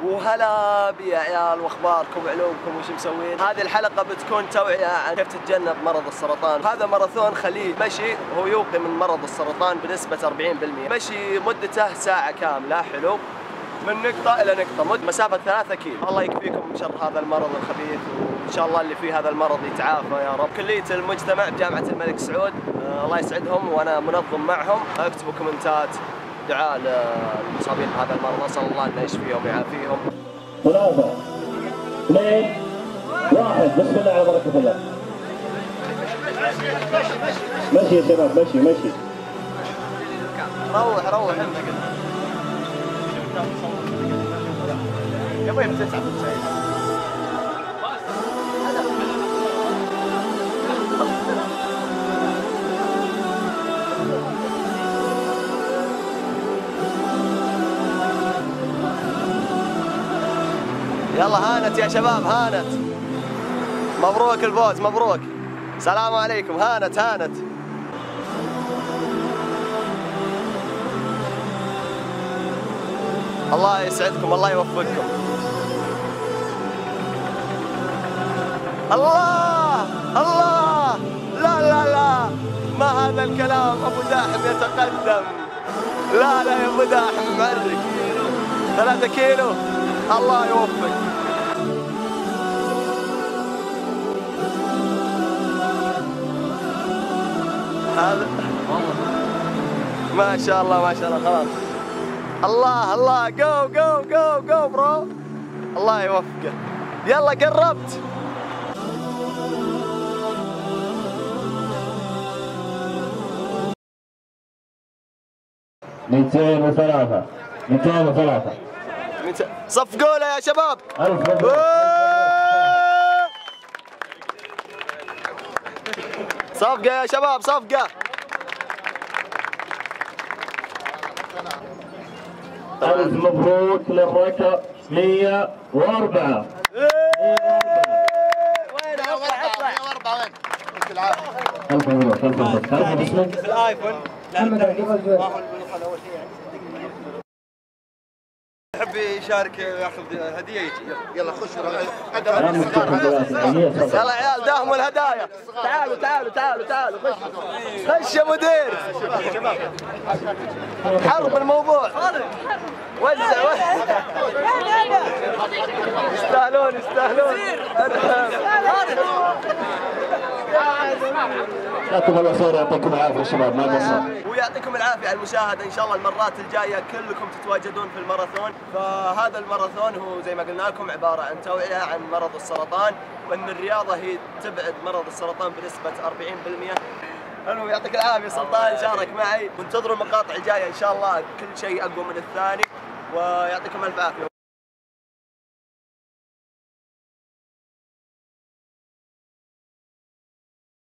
وهلا بيا عيال، واخباركم وعلومكم وش مسوين؟ هذه الحلقة بتكون توعية عن كيف تتجنب مرض السرطان. هذا ماراثون خليج مشي هو يوقي من مرض السرطان بنسبة 40%. مشي مدته ساعة كاملة. حلو، من نقطة إلى نقطة، مسافة 3 كيلو. الله يكفيكم من شر هذا المرض الخبيث، وإن شاء الله اللي فيه هذا المرض يتعافى يا رب. كلية المجتمع بجامعة الملك سعود، الله يسعدهم، وأنا منظم معهم. اكتبوا كومنتات دعاء للمصابين بهذا المرض، أسأل الله أنه يشفيهم ويعافيهم. 3 2 1 بسم الله على بركة الله. مشي يا شباب، مشي. روح انت يا ابوي بتتعب يلا هانت يا شباب، هانت. مبروك الفوز، مبروك. السلام عليكم. هانت. الله يسعدكم، الله يوفقكم. الله لا ما هذا الكلام. ابو داحم يتقدم. لا يا ابو داحم معرك. 3 كيلو. الله يوفق. هذا ما شاء الله خلاص. الله جو برو. الله يوفقه. يلا قربت. ميتين وثلاثة صفقوا له يا شباب. صفقة يا شباب، صفقة. ألف مبروك للركب 104. وين اطلع 104 وين؟ ألف مبروك. تعرف اسمك؟ في الايفون. يحب يشارك ياخذ هديه يجي. يلا خش. يلا عيال داهموا الهدايا. تعالوا خش يا مدير. حرب الموضوع. وزع. يستاهلون. يعطيكم الله خير، يعطيكم العافية يا شباب، ما قصر. ويعطيكم العافية على المشاهدة. إن شاء الله المرات الجاية كلكم تتواجدون في الماراثون. فهذا الماراثون هو زي ما قلنا لكم عبارة عن توعية عن مرض السرطان، وأن الرياضة هي تبعد مرض السرطان بنسبة 40%. حلو، يعطيك العافية سلطان، شارك معي. وانتظروا المقاطع الجاية إن شاء الله، كل شيء أقوى من الثاني. ويعطيكم ألف عافية.